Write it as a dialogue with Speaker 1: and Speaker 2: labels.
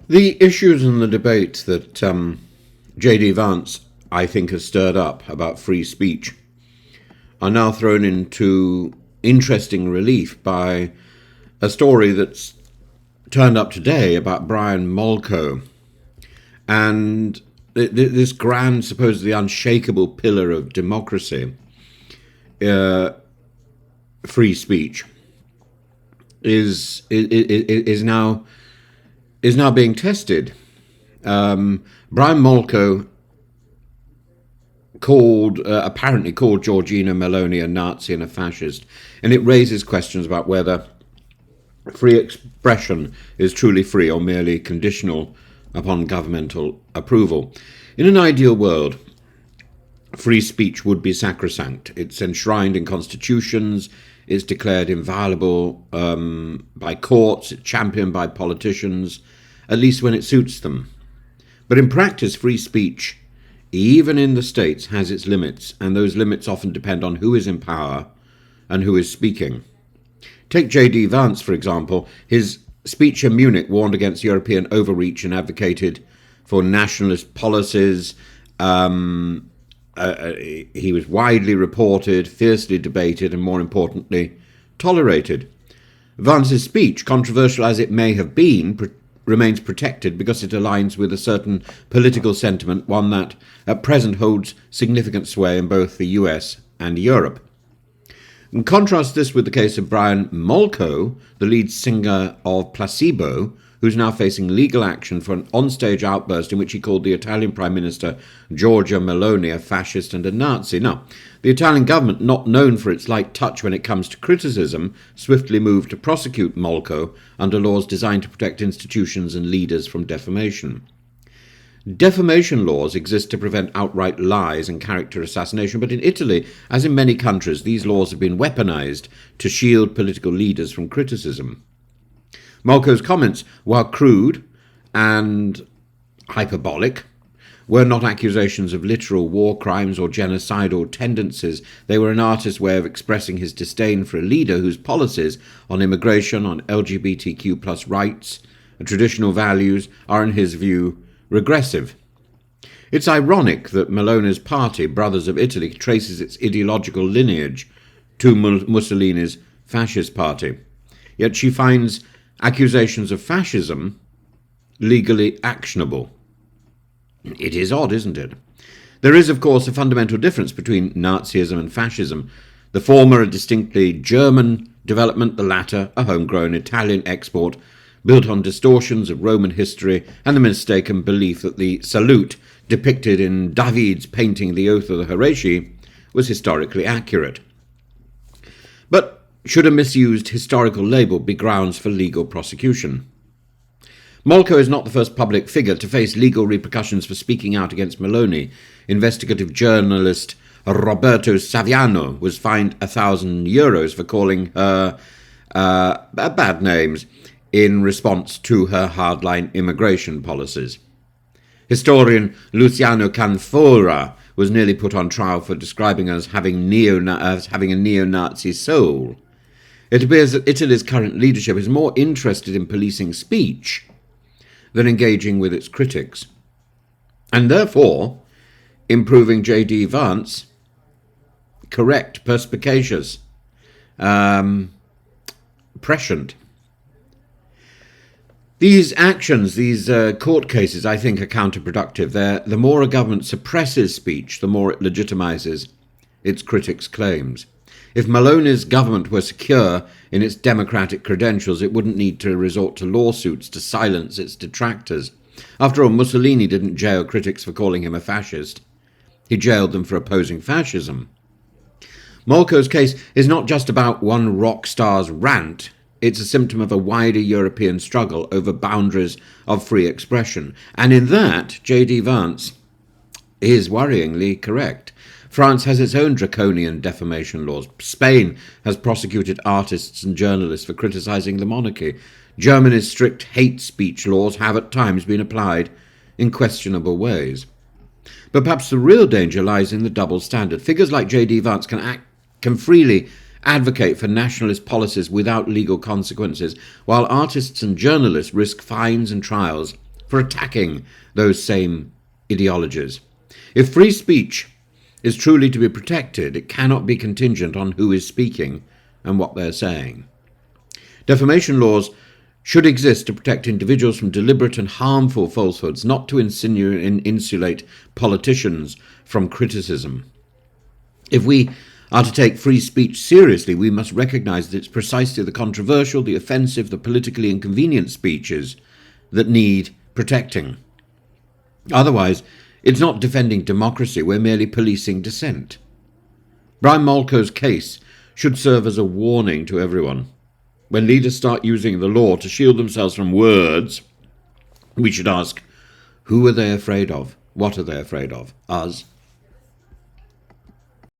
Speaker 1: The issues in the debate that J.D. Vance, I think, has stirred up about free speech are now thrown into interesting relief by a story that's turned up today about Brian Molko and this grand, supposedly unshakable pillar of democracy, free speech, is now being tested. Brian Molko apparently called Giorgia Meloni a Nazi and a fascist, and it raises questions about whether free expression is truly free or merely conditional upon governmental approval. In an ideal world, free speech would be sacrosanct. It's enshrined in constitutions, it's declared inviolable by courts, it's championed by politicians, at least when it suits them. But in practice, free speech, even in the states, has its limits, and those limits often depend on who is in power and who is speaking. Take J.D. Vance, for example. His speech in Munich warned against European overreach and advocated for nationalist policies. He was widely reported, fiercely debated, and more importantly, tolerated. Vance's speech, controversial as it may have been, remains protected because it aligns with a certain political sentiment, one that at present holds significant sway in both the US and Europe. And contrast this with the case of Brian Molko, the lead singer of Placebo, who's now facing legal action for an onstage outburst in which he called the Italian Prime Minister Giorgia Meloni a fascist and a Nazi. Now, the Italian government, not known for its light touch when it comes to criticism, swiftly moved to prosecute Molko under laws designed to protect institutions and leaders from defamation. Defamation laws exist to prevent outright lies and character assassination, but in Italy, as in many countries, these laws have been weaponized to shield political leaders from criticism. Molko's comments, while crude and hyperbolic, were not accusations of literal war crimes or genocidal tendencies. They were an artist's way of expressing his disdain for a leader whose policies on immigration, on LGBTQ+ rights, and traditional values are, in his view, regressive. It's ironic that Meloni's party, Brothers of Italy, traces its ideological lineage to Mussolini's fascist party. Yet she finds accusations of fascism legally actionable. It is odd, isn't it? There is, of course, a fundamental difference between Nazism and fascism. The former a distinctly German development, the latter a homegrown Italian export built on distortions of Roman history and the mistaken belief that the salute depicted in David's painting The Oath of the Horatii was historically accurate. But should a misused historical label be grounds for legal prosecution? Molko is not the first public figure to face legal repercussions for speaking out against Meloni. Investigative journalist Roberto Saviano was fined €1,000 for calling her bad names in response to her hardline immigration policies. Historian Luciano Canfora was nearly put on trial for describing her as having a neo-Nazi soul. It appears that Italy's current leadership is more interested in policing speech than engaging with its critics, and therefore improving J.D. Vance, correct, perspicacious, prescient. These actions, these court cases, I think, are counterproductive. The more a government suppresses speech, the more it legitimizes its critics' claims. If Meloni's government were secure in its democratic credentials, it wouldn't need to resort to lawsuits to silence its detractors. After all, Mussolini didn't jail critics for calling him a fascist. He jailed them for opposing fascism. Molko's case is not just about one rock star's rant. It's a symptom of a wider European struggle over boundaries of free expression. And in that, J.D. Vance is worryingly correct. France has its own draconian defamation laws. Spain has prosecuted artists and journalists for criticizing the monarchy. Germany's strict hate speech laws have at times been applied in questionable ways. But perhaps the real danger lies in the double standard. Figures like J.D. Vance can freely advocate for nationalist policies without legal consequences, while artists and journalists risk fines and trials for attacking those same ideologies. If free speech is truly to be protected, it cannot be contingent on who is speaking and what they're saying. Defamation laws should exist to protect individuals from deliberate and harmful falsehoods, not to insulate politicians from criticism. If we are to take free speech seriously, we must recognise that it's precisely the controversial, the offensive, the politically inconvenient speeches that need protecting. Otherwise, it's not defending democracy, we're merely policing dissent. Brian Molko's case should serve as a warning to everyone. When leaders start using the law to shield themselves from words, we should ask, who are they afraid of? What are they afraid of? Us?